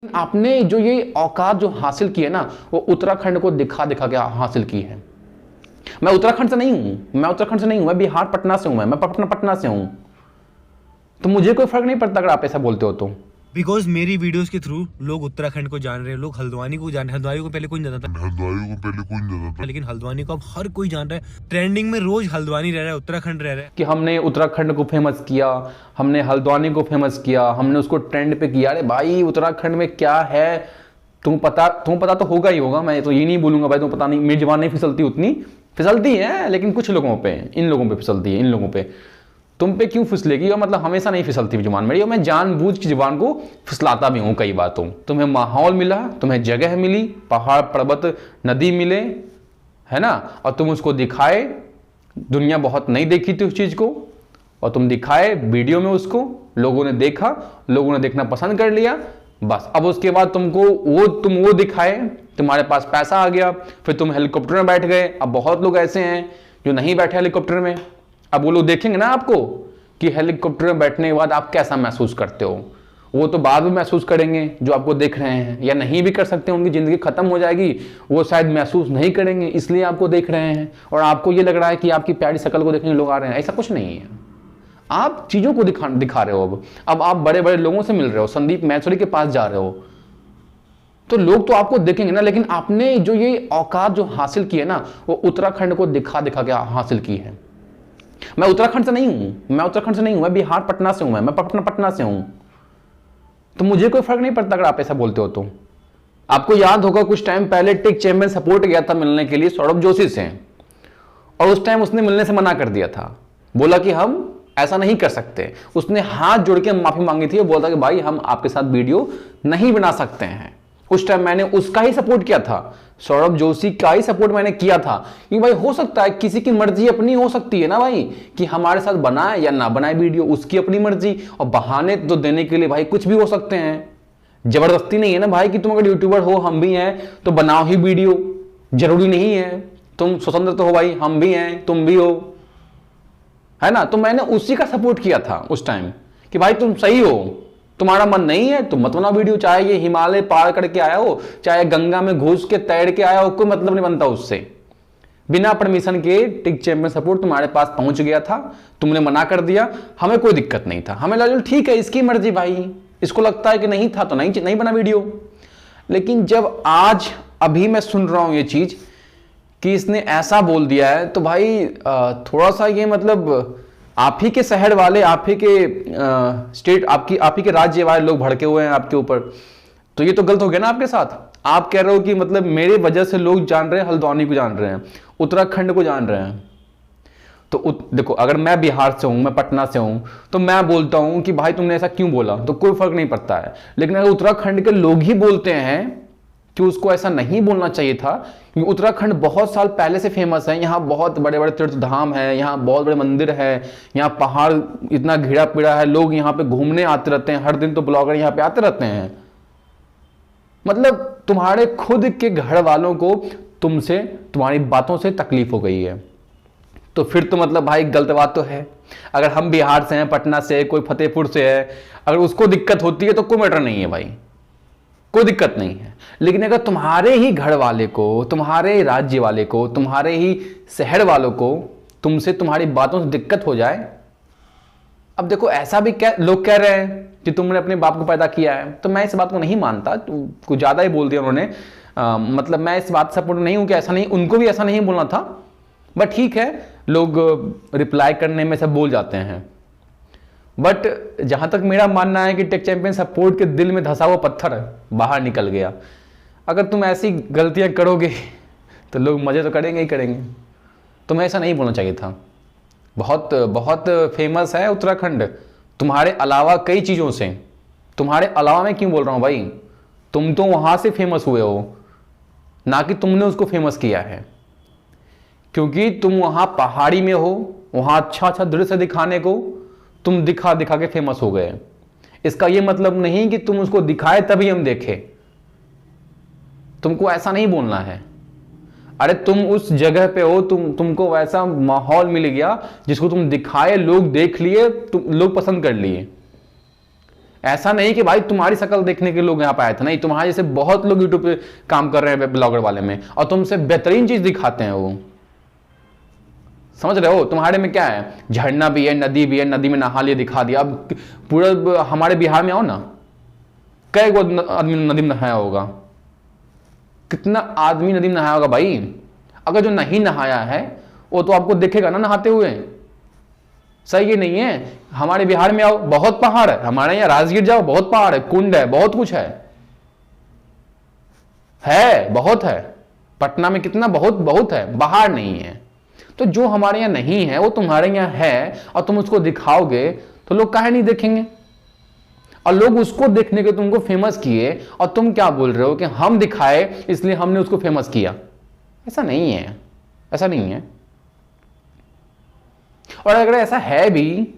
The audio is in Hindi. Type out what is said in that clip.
आपने जो ये औकात जो हासिल की है ना, वो उत्तराखंड को दिखा दिखा के हासिल की है। मैं उत्तराखंड से नहीं हूं, मैं बिहार पटना से हूं। मैं पटना से हूं। तो मुझे कोई फर्क नहीं पड़ता अगर आप ऐसा बोलते हो तो। बिकॉज मेरी वीडियोस के थ्रू लोग उत्तराखंड को जान रहे हैं, लोग हल्द्वानी को जान रहे हैं। हल्द्वानी को पहले कोई नहीं जानता था, लेकिन हल्द्वानी को अब हर कोई जान रहा है। ट्रेंडिंग में रोज हल्द्वानी रह रहा है, उत्तराखंड रह रहा है कि हमने उत्तराखंड को फेमस किया, हमने हल्द्वानी को फेमस किया, हमने उसको ट्रेंड पे किया। अरे भाई, उत्तराखंड में क्या है तुम पता तो होगा ही होगा। मैं तो ये नहीं बोलूंगा भाई तुम पता नहीं, मेरी जुबान नहीं फिसलती, उतनी फिसलती है लेकिन कुछ लोगों पे, इन लोगों पे फिसलती है। इन लोगों पे तुम पे क्यों फिसलेगी? और मतलब हमेशा नहीं फिसलती जुबान मेरी, और मैं जानबूझ की जुबान को फिसलाता भी हूँ कई बातों। तुम्हें माहौल मिला, तुम्हें जगह मिली, पहाड़ पर्वत नदी मिले, है ना, और तुम उसको दिखाए। दुनिया बहुत नहीं देखी थी उस चीज को, और तुम दिखाए वीडियो में उसको, लोगों ने देखा, लोगों ने देखना पसंद कर लिया। बस अब उसके बाद तुम वो दिखाए, तुम्हारे पास पैसा आ गया, फिर तुम हेलीकॉप्टर में बैठ गए। अब बहुत लोग ऐसे हैं जो नहीं बैठे हेलीकॉप्टर में। अब वो लोग देखेंगे ना आपको कि हेलीकॉप्टर में बैठने के बाद आप कैसा महसूस करते हो। वो तो बाद में महसूस करेंगे जो आपको देख रहे हैं, या नहीं भी कर सकते, उनकी जिंदगी खत्म हो जाएगी, वो शायद महसूस नहीं करेंगे, इसलिए आपको देख रहे हैं। और आपको ये लग रहा है कि आपकी प्यारी शक्ल को देखने लोग आ रहे हैं। ऐसा कुछ नहीं है। आप चीजों को दिखा रहे हो। अब आप बड़े बड़े लोगों से मिल रहे हो, संदीप मैसुरी के पास जा रहे हो, तो लोग तो आपको देखेंगे ना। लेकिन आपने जो ये औकात जो हासिल की है ना, वो उत्तराखंड को दिखा दिखा के हासिल की है। मैं उत्तराखंड से नहीं हूं, मैं बिहार पटना से हूं। मैं पटना से हूं। तो मुझे कोई फर्क नहीं पड़ता अगर आप ऐसा बोलते हो तो। आपको याद होगा कुछ टाइम पहले टेक चैंपियन सपोर्ट गया था मिलने के लिए सौरभ जोशी से, और उस टाइम उसने मिलने से मना कर दिया था। बोला कि हम ऐसा नहीं कर सकते। उसने हाथ जोड़ के माफी मांगी थी और बोला कि भाई हम आपके साथ वीडियो नहीं बना सकते हैं। उस टाइम मैंने उसका ही सपोर्ट किया था, सौरभ जोशी का ही सपोर्ट मैंने किया था। कि भाई हो सकता है, किसी की मर्जी अपनी हो सकती है ना भाई, कि हमारे साथ बनाए या ना बनाए वीडियो, उसकी अपनी मर्जी। और बहाने तो देने के लिए भाई कुछ भी हो सकते हैं। जबरदस्ती नहीं है ना भाई कि तुम अगर यूट्यूबर हो, हम भी हैं, तो बनाओ ही वीडियो। जरूरी नहीं है, तुम स्वतंत्र तो हो भाई, हम भी हैं, तुम भी हो, है ना। तो मैंने उसी का सपोर्ट किया था उस टाइम कि भाई तुम सही हो, तुम्हारा मन नहीं है तुम मत बनाओ वीडियो। चाहे ये हिमालय पार करके आया हो, चाहे गंगा में घुस के तैर के आया हो, कोई मतलब नहीं बनता उससे। बिना परमिशन के टिक चैंपियन सपोर्ट तुम्हारे पास पहुंच गया था, तुमने मना कर दिया, हमें कोई दिक्कत नहीं था। हमें लगा ठीक है, इसकी मर्जी भाई, इसको लगता है कि नहीं था तो नहीं बना वीडियो। लेकिन जब आज अभी मैं सुन रहा हूं ये चीज कि इसने ऐसा बोल दिया है, तो भाई थोड़ा सा ये मतलब आप ही के शहर वाले, आप ही के स्टेट, आप ही के राज्य वाले लोग भड़के हुए हैं आपके ऊपर। तो ये तो गलत हो गया ना आपके साथ। आप कह रहे हो कि मतलब मेरे वजह से लोग जान रहे हैं, हल्द्वानी को जान रहे हैं, उत्तराखंड को जान रहे हैं। तो देखो, अगर मैं बिहार से हूं, मैं पटना से हूं, तो मैं बोलता हूं कि भाई तुमने ऐसा क्यों बोला, तो कोई फर्क नहीं पड़ता है। लेकिन अगर उत्तराखंड के लोग ही बोलते हैं कि उसको ऐसा नहीं बोलना चाहिए था, क्योंकि उत्तराखंड बहुत साल पहले से फेमस है। यहाँ बहुत बड़े बड़े तीर्थ धाम है, यहाँ बहुत बड़े मंदिर है, यहाँ पहाड़ इतना घिरा पिड़ा है, लोग यहाँ पे घूमने आते रहते हैं, हर दिन तो ब्लॉगर यहाँ पे आते रहते हैं। मतलब तुम्हारे खुद के घर वालों को तुमसे, तुम्हारी बातों से तकलीफ हो गई है, तो फिर तो मतलब भाई गलत बात तो है। अगर हम बिहार से हैं, पटना से, कोई फतेहपुर से है, अगर उसको दिक्कत होती है तो कोई मैटर नहीं है भाई, कोई दिक्कत नहीं है। लेकिन अगर तुम्हारे ही घर वाले को, तुम्हारे राज्य वाले को, तुम्हारे ही शहर वालों को तुमसे तुम्हारी बातों से दिक्कत हो जाए। अब देखो, ऐसा भी क्या लोग कह रहे हैं कि तुमने अपने बाप को पैदा किया है, तो मैं इस बात को नहीं मानता। तो कुछ ज्यादा ही बोल दिया उन्होंने। मतलब मैं इस बात से सपोर्ट नहीं हूं कि ऐसा नहीं, उनको भी ऐसा नहीं बोलना था। बट ठीक है, लोग रिप्लाई करने में सब बोल जाते हैं। बट जहां तक मेरा मानना है कि टेक चैंपियन सपोर्ट के दिल में धंसा हुआ पत्थर बाहर निकल गया। अगर तुम ऐसी गलतियां करोगे तो लोग मजे तो करेंगे ही करेंगे। तुम्हें ऐसा नहीं बोलना चाहिए था। बहुत बहुत फेमस है उत्तराखंड तुम्हारे अलावा कई चीज़ों से। तुम्हारे अलावा मैं क्यों बोल रहा हूँ भाई, तुम तो वहाँ से फेमस हुए हो, ना कि तुमने उसको फेमस किया है। क्योंकि तुम वहाँ पहाड़ी में हो, वहाँ अच्छा अच्छा दृश्य दिखाने को तुम दिखा दिखा के फेमस हो गए। इसका यह मतलब नहीं कि तुम उसको दिखाए तभी हम देखें। तुमको ऐसा नहीं बोलना है। अरे तुम उस जगह पे हो, तुमको वैसा माहौल मिल गया जिसको तुम दिखाए, लोग देख लिए, तुम लोग पसंद कर लिए। ऐसा नहीं कि भाई तुम्हारी शक्ल देखने के लोग यहाँ पे आए थे, नहीं, तुम्हारे जैसे बहुत लोग यूट्यूब पे काम कर रहे हैं ब्लॉगर वाले में, और तुमसे बेहतरीन चीज दिखाते हैं वो। समझ रहे हो? तुम्हारे में क्या है, झरना भी है, नदी भी है, नदी में नहा लिया दिखा दिया। अब पूरा हमारे बिहार में आओ ना, कई गो आदमी नदी में नहाया होगा, कितना आदमी नदी में नहाया होगा भाई। अगर जो नहीं नहाया है वो तो आपको देखेगा ना नहाते हुए, सही है नहीं है? हमारे बिहार में आओ, बहुत पहाड़ है, हमारे यहाँ राजगीर जाओ, बहुत पहाड़ है, कुंड है, बहुत कुछ है बहुत है। पटना में कितना बहुत है, बाहर नहीं है। तो जो हमारे यहाँ नहीं है वो तुम्हारे यहाँ है, और तुम उसको दिखाओगे तो लोग काहे नहीं देखेंगे? और लोग उसको देखने के तुमको फेमस किए, और तुम क्या बोल रहे हो कि हम दिखाए इसलिए हमने उसको फेमस किया। ऐसा नहीं है, ऐसा नहीं है। और अगर ऐसा है भी